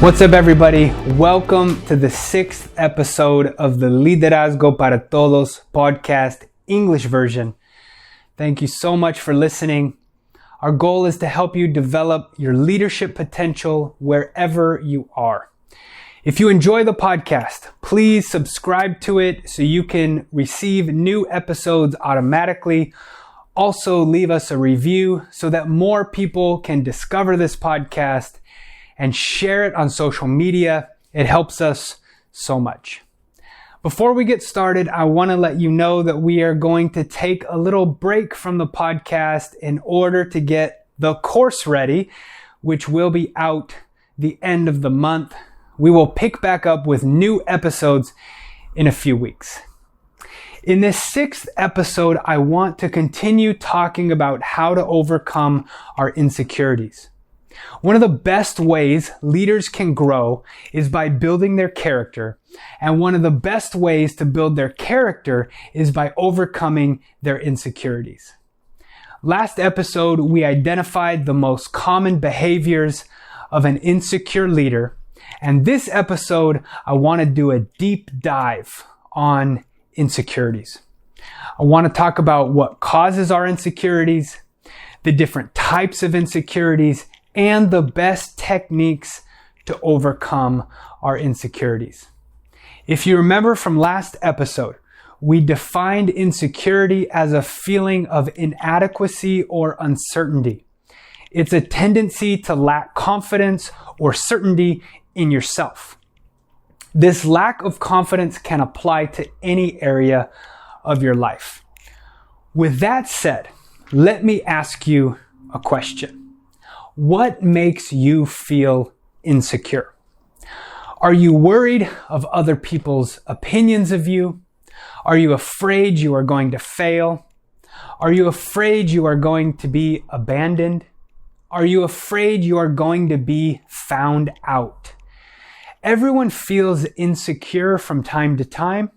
What's up, everybody? Welcome to the 6th episode of the Liderazgo Para Todos podcast English version. Thank you so much for listening. Our goal is to help you develop your leadership potential wherever you are. If you enjoy the podcast, please subscribe to it so you can receive new episodes automatically. Also, leave us a review so that more people can discover this podcast and share it on social media. It helps us so much. Before we get started, I want to let you know that we are going to take a little break from the podcast in order to get the course ready, which will be out the end of the month. We will pick back up with new episodes in a few weeks. In this 6th episode, I want to continue talking about how to overcome our insecurities. One of the best ways leaders can grow is by building their character, and one of the best ways to build their character is by overcoming their insecurities. Last episode, we identified the most common behaviors of an insecure leader, and this episode, I want to do a deep dive on insecurities. I want to talk about what causes our insecurities, the different types of insecurities, and the best techniques to overcome our insecurities. If you remember from last episode, we defined insecurity as a feeling of inadequacy or uncertainty. It's a tendency to lack confidence or certainty in yourself. This lack of confidence can apply to any area of your life. With that said, let me ask you a question. What makes you feel insecure? Are you worried of other people's opinions of you? Are you afraid you are going to fail? Are you afraid you are going to be abandoned? Are you afraid you are going to be found out? Everyone feels insecure from time to time,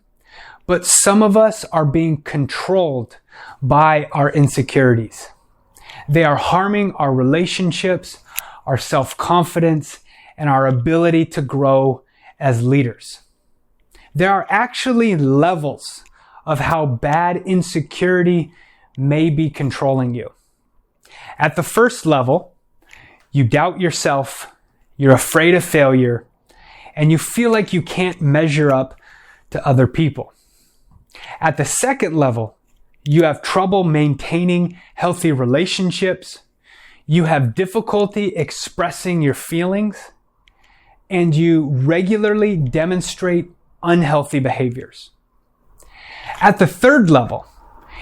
but some of us are being controlled by our insecurities. They are harming our relationships, our self-confidence, and our ability to grow as leaders. There are actually levels of how bad insecurity may be controlling you. At the first level, you doubt yourself, you're afraid of failure, and you feel like you can't measure up to other people. At the second level, you have trouble maintaining healthy relationships, you have difficulty expressing your feelings, and you regularly demonstrate unhealthy behaviors. At the third level,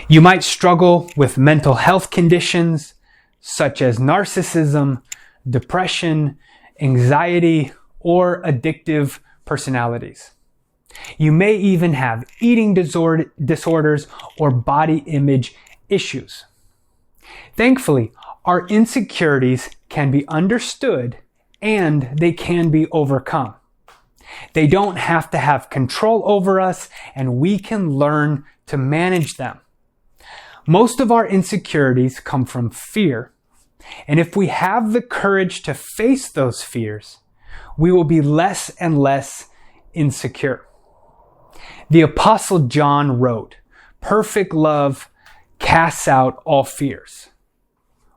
you might struggle with mental health conditions such as narcissism, depression, anxiety, or addictive personalities. You may even have eating disorders or body image issues. Thankfully, our insecurities can be understood and they can be overcome. They don't have to have control over us, and we can learn to manage them. Most of our insecurities come from fear, and if we have the courage to face those fears, we will be less and less insecure. The Apostle John wrote, "Perfect love casts out all fears."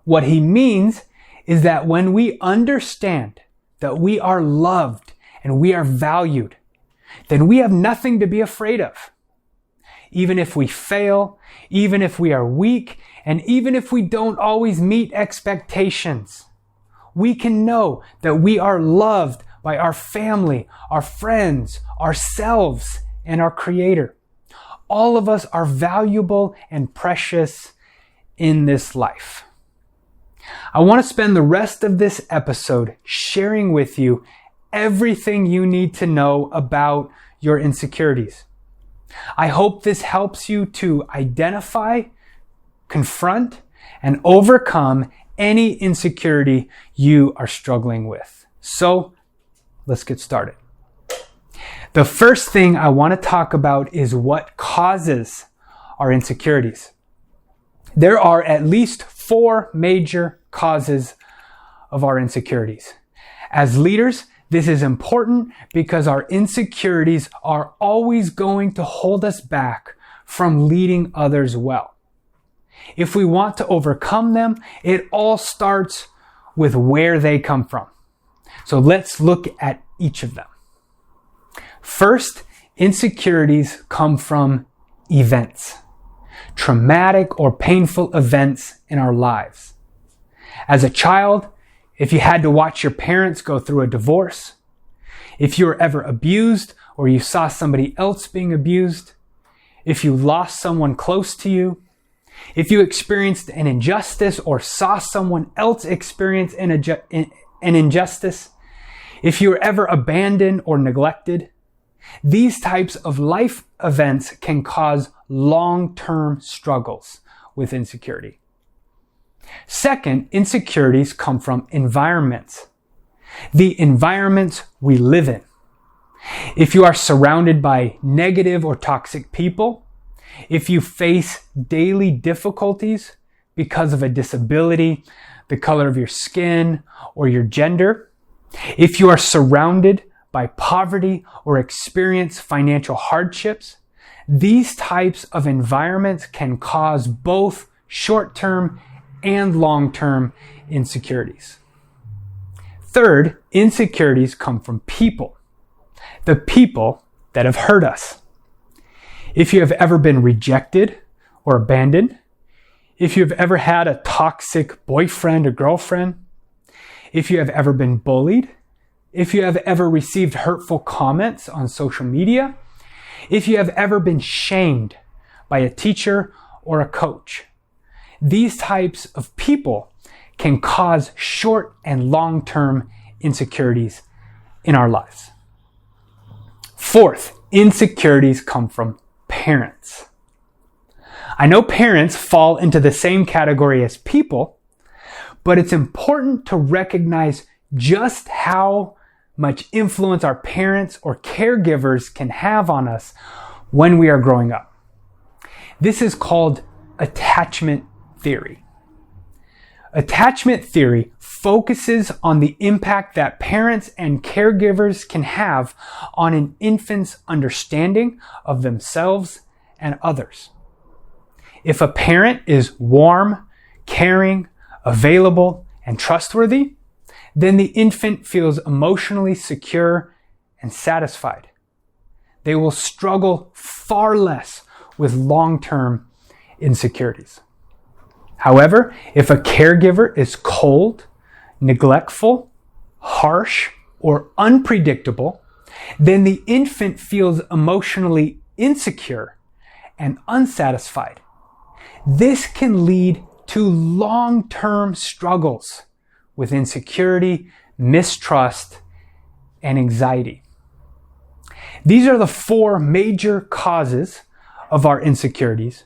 What he means is that when we understand that we are loved and we are valued, then we have nothing to be afraid of. Even if we fail, even if we are weak, and even if we don't always meet expectations, we can know that we are loved by our family, our friends, ourselves, and our Creator. All of us are valuable and precious in this life. I want to spend the rest of this episode sharing with you everything you need to know about your insecurities. I hope this helps you to identify, confront, and overcome any insecurity you are struggling with. So, let's get started. The first thing I want to talk about is what causes our insecurities. There are at least 4 major causes of our insecurities. As leaders, This is important because our insecurities are always going to hold us back from leading others well. If we want to overcome them, it all starts with where they come from. So let's look at each of them. First, insecurities come from events, traumatic or painful events in our lives. As a child, if you had to watch your parents go through a divorce, if you were ever abused or you saw somebody else being abused, if you lost someone close to you, if you experienced an injustice or saw someone else experience an injustice, if you were ever abandoned or neglected, these types of life events can cause long-term struggles with insecurity. Second, insecurities come from environments. The environments we live in. If you are surrounded by negative or toxic people, if you face daily difficulties because of a disability, the color of your skin, or your gender, if you are surrounded by poverty or experience financial hardships, these types of environments can cause both short-term and long-term insecurities. Third, insecurities come from people. The people that have hurt us. If you have ever been rejected or abandoned, if you have ever had a toxic boyfriend or girlfriend, if you have ever been bullied, if you have ever received hurtful comments on social media, if you have ever been shamed by a teacher or a coach, these types of people can cause short and long-term insecurities in our lives. Fourth, insecurities come from parents. I know parents fall into the same category as people, but it's important to recognize just how much influence our parents or caregivers can have on us when we are growing up. This is called attachment theory. Attachment theory focuses on the impact that parents and caregivers can have on an infant's understanding of themselves and others. If a parent is warm, caring, available, and trustworthy, then the infant feels emotionally secure and satisfied. They will struggle far less with long-term insecurities. However, if a caregiver is cold, neglectful, harsh, or unpredictable, then the infant feels emotionally insecure and unsatisfied. This can lead to long-term struggles with insecurity, mistrust, and anxiety. These are the four major causes of our insecurities.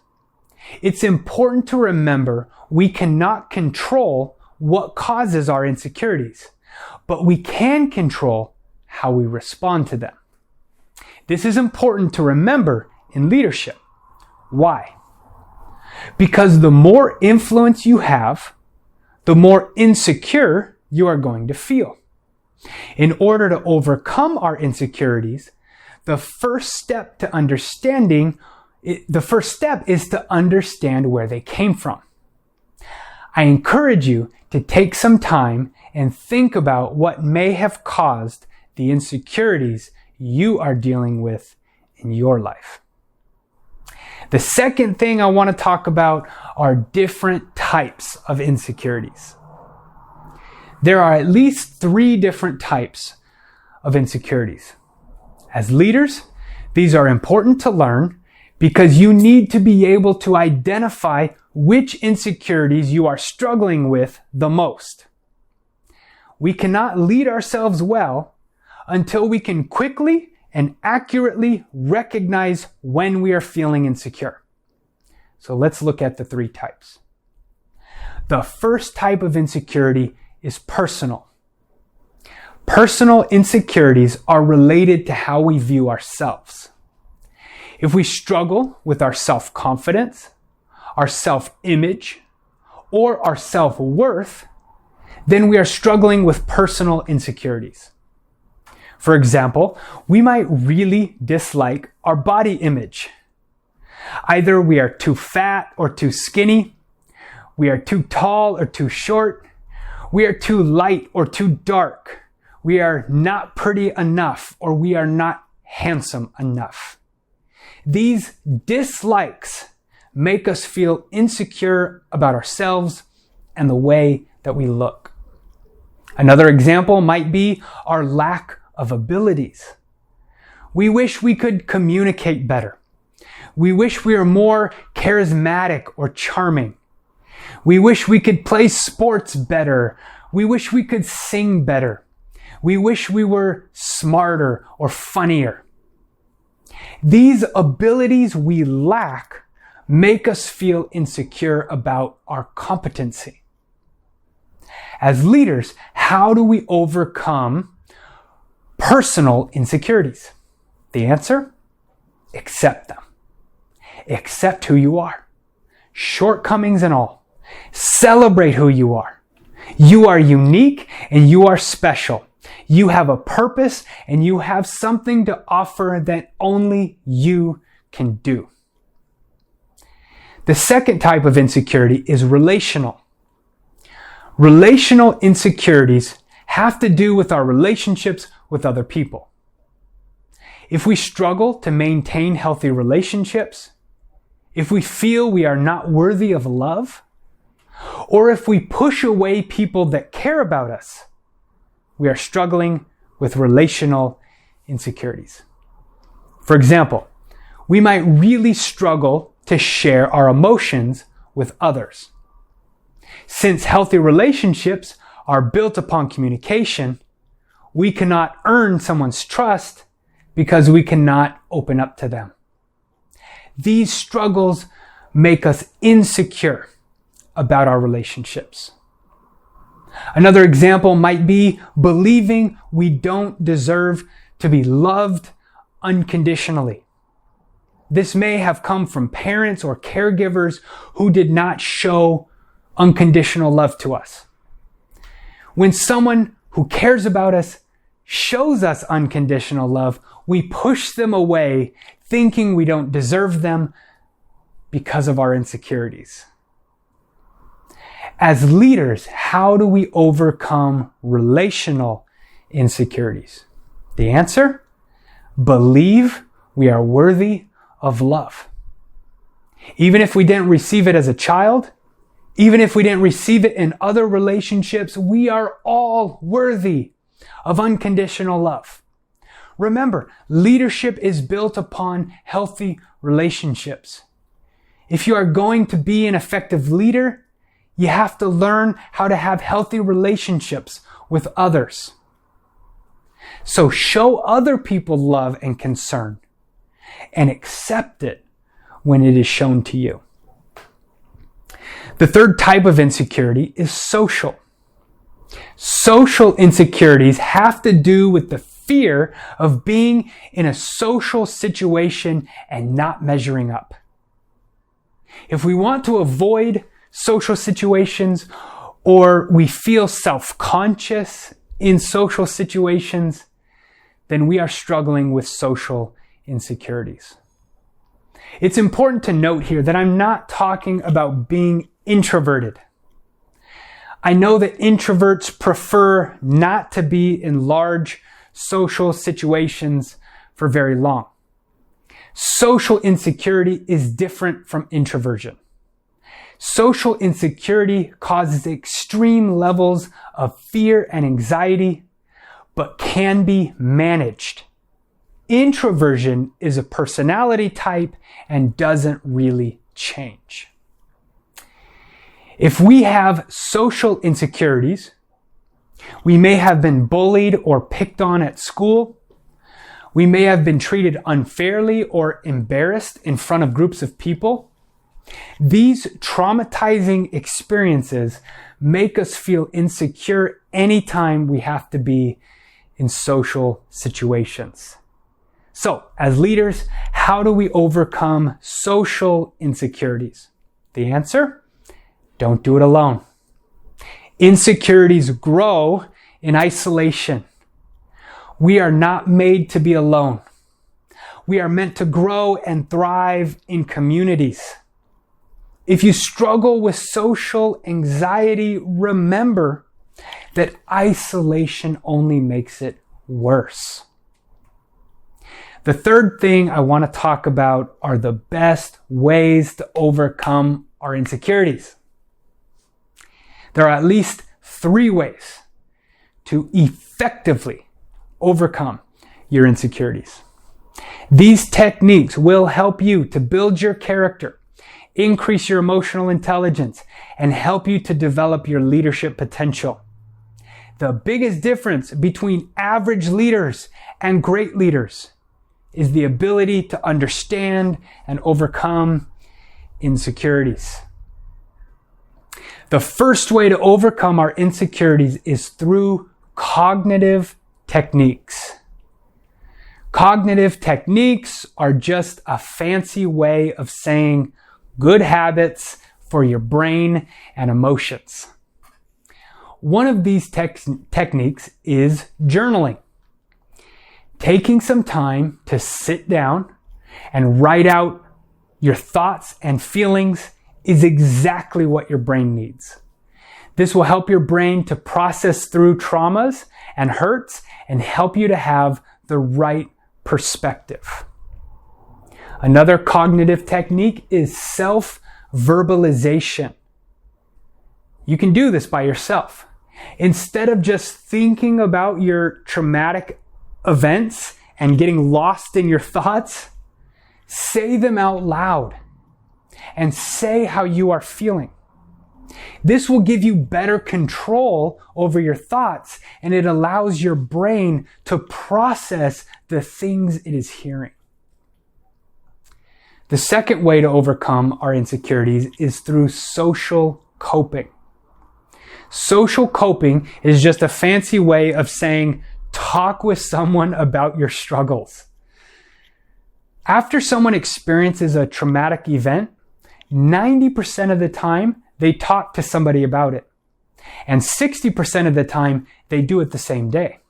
It's important to remember we cannot control what causes our insecurities, but we can control how we respond to them. This is important to remember in leadership. Why? Because the more influence you have, the more insecure you are going to feel. In order to overcome our insecurities, the first step is to understand where they came from. I encourage you to take some time and think about what may have caused the insecurities you are dealing with in your life. The second thing I want to talk about are different types of insecurities. There are at least 3 different types of insecurities. As leaders, these are important to learn because you need to be able to identify which insecurities you are struggling with the most. We cannot lead ourselves well until we can quickly and accurately recognize when we are feeling insecure. So let's look at the 3 types. The first type of insecurity is personal. Personal insecurities are related to how we view ourselves. If we struggle with our self-confidence, our self-image, or our self-worth, then we are struggling with personal insecurities. For example, we might really dislike our body image. Either we are too fat or too skinny, we are too tall or too short, we are too light or too dark, we are not pretty enough, or we are not handsome enough. These dislikes make us feel insecure about ourselves and the way that we look. Another example might be our lack of abilities. We wish we could communicate better. We wish we were more charismatic or charming. We wish we could play sports better. We wish we could sing better. We wish we were smarter or funnier. These abilities we lack make us feel insecure about our competency. As leaders, how do we overcome personal insecurities? The answer? Accept them. Accept who you are, shortcomings and all. Celebrate who you are. You are unique and you are special. You have a purpose and you have something to offer that only you can do. The second type of insecurity is relational. Relational insecurities have to do with our relationships with other people. If we struggle to maintain healthy relationships, if we feel we are not worthy of love, or if we push away people that care about us, we are struggling with relational insecurities. For example, we might really struggle to share our emotions with others. Since healthy relationships are built upon communication, we cannot earn someone's trust because we cannot open up to them. These struggles make us insecure about our relationships. Another example might be believing we don't deserve to be loved unconditionally. This may have come from parents or caregivers who did not show unconditional love to us. When someone who cares about us shows us unconditional love, we push them away, thinking we don't deserve them because of our insecurities. As leaders, how do we overcome relational insecurities? The answer? Believe we are worthy of love. Even if we didn't receive it as a child, even if we didn't receive it in other relationships, we are all worthy of unconditional love. Remember, leadership is built upon healthy relationships. If you are going to be an effective leader, you have to learn how to have healthy relationships with others. So show other people love and concern and accept it when it is shown to you. The third type of insecurity is social. Social insecurities have to do with the fear of being in a social situation and not measuring up. If we want to avoid social situations, or we feel self-conscious in social situations, then we are struggling with social insecurities. It's important to note here that I'm not talking about being introverted. I know that introverts prefer not to be in large social situations for very long. Social insecurity is different from introversion. Social insecurity causes extreme levels of fear and anxiety, but can be managed. Introversion is a personality type and doesn't really change. If we have social insecurities, we may have been bullied or picked on at school. We may have been treated unfairly or embarrassed in front of groups of people. These traumatizing experiences make us feel insecure anytime we have to be in social situations. So, as leaders, how do we overcome social insecurities? The answer? Don't do it alone. Insecurities grow in isolation. We are not made to be alone. We are meant to grow and thrive in communities. If you struggle with social anxiety, remember that isolation only makes it worse. The third thing I want to talk about are the best ways to overcome our insecurities. There are at least 3 ways to effectively overcome your insecurities. These techniques will help you to build your character, increase your emotional intelligence, and help you to develop your leadership potential. The biggest difference between average leaders and great leaders is the ability to understand and overcome insecurities. The first way to overcome our insecurities is through cognitive techniques. Cognitive techniques are just a fancy way of saying good habits for your brain and emotions. One of these techniques is journaling. Taking some time to sit down and write out your thoughts and feelings is exactly what your brain needs. This will help your brain to process through traumas and hurts and help you to have the right perspective. Another cognitive technique is self-verbalization. You can do this by yourself. Instead of just thinking about your traumatic events and getting lost in your thoughts, say them out loud and say how you are feeling. This will give you better control over your thoughts, and it allows your brain to process the things it is hearing. The second way to overcome our insecurities is through social coping. Social coping is just a fancy way of saying talk with someone about your struggles. After someone experiences a traumatic event, 90% of the time they talk to somebody about it. And 60% of the time they do it the same day.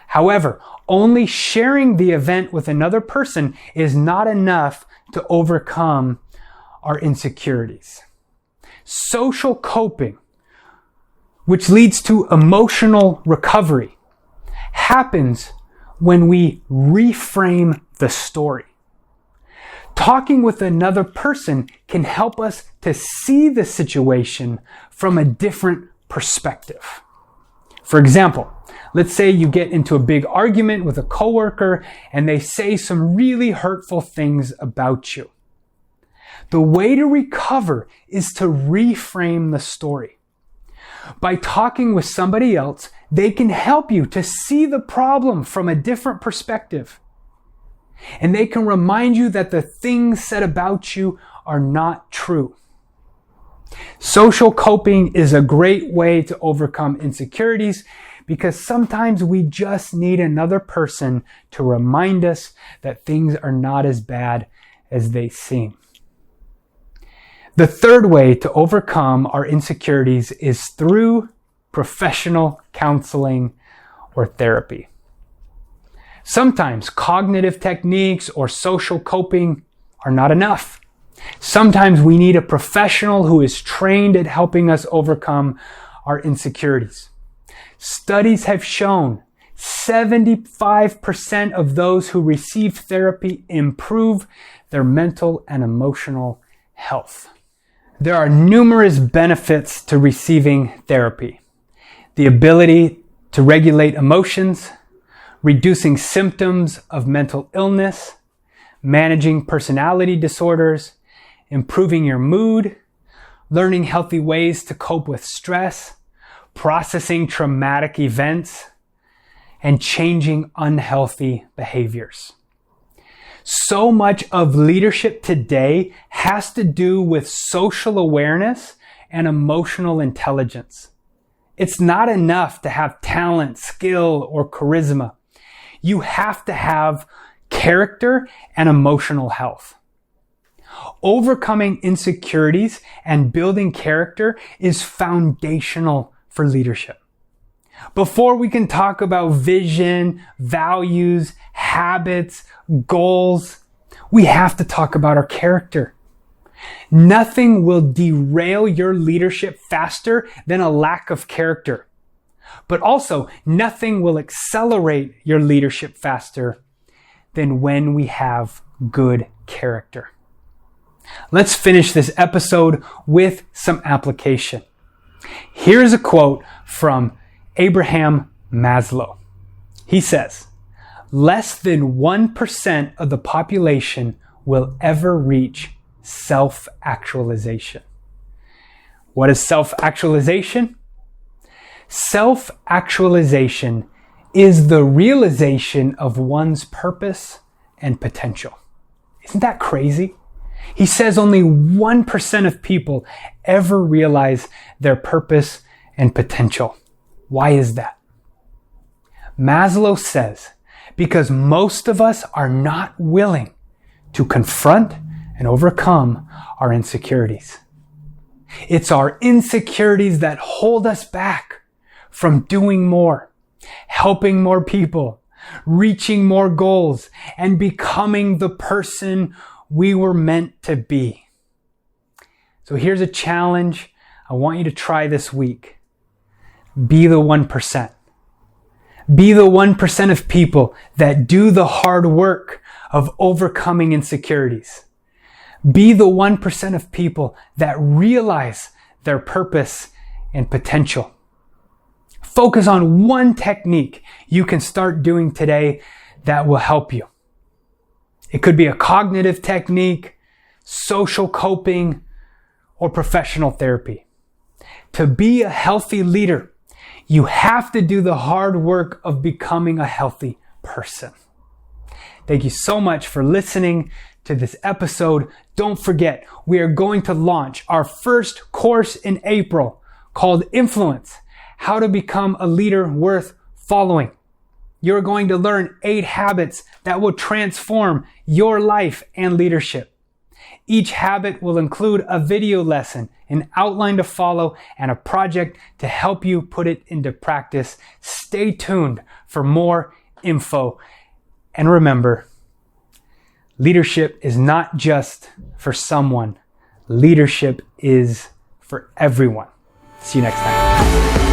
However, only sharing the event with another person is not enough to overcome our insecurities. Social coping, which leads to emotional recovery, happens when we reframe the story. Talking with another person can help us to see the situation from a different perspective. For example, let's say you get into a big argument with a coworker and they say some really hurtful things about you. The way to recover is to reframe the story. By talking with somebody else, they can help you to see the problem from a different perspective. And they can remind you that the things said about you are not true. Social coping is a great way to overcome insecurities because sometimes we just need another person to remind us that things are not as bad as they seem. The third way to overcome our insecurities is through professional counseling or therapy. Sometimes cognitive techniques or social coping are not enough. Sometimes we need a professional who is trained at helping us overcome our insecurities. Studies have shown 75% of those who receive therapy improve their mental and emotional health. There are numerous benefits to receiving therapy. The ability to regulate emotions, reducing symptoms of mental illness, managing personality disorders, improving your mood, learning healthy ways to cope with stress, processing traumatic events, and changing unhealthy behaviors. So much of leadership today has to do with social awareness and emotional intelligence. It's not enough to have talent, skill, or charisma. You have to have character and emotional health. Overcoming insecurities and building character is foundational for leadership. Before we can talk about vision, values, habits, goals, we have to talk about our character. Nothing will derail your leadership faster than a lack of character. But also, nothing will accelerate your leadership faster than when we have good character. Let's finish this episode with some application. Here's a quote from Abraham Maslow. He says, "Less than 1% of the population will ever reach self-actualization." What is self-actualization? Self-actualization is the realization of one's purpose and potential. Isn't that crazy? He says only 1% of people ever realize their purpose and potential. Why is that? Maslow says, because most of us are not willing to confront and overcome our insecurities. It's our insecurities that hold us back from doing more, helping more people, reaching more goals, and becoming the person we were meant to be. So here's a challenge I want you to try this week. Be the 1%. Be the 1% of people that do the hard work of overcoming insecurities. Be the 1% of people that realize their purpose and potential. Focus on one technique you can start doing today that will help you. It could be a cognitive technique, social coping, or professional therapy. To be a healthy leader, you have to do the hard work of becoming a healthy person. Thank you so much for listening to this episode. Don't forget, we are going to launch our first course in April called Influence: How to Become a Leader Worth Following. You're going to learn 8 habits that will transform your life and leadership. Each habit will include a video lesson, an outline to follow, and a project to help you put it into practice. Stay tuned for more info. And remember, leadership is not just for someone. Leadership is for everyone. See you next time.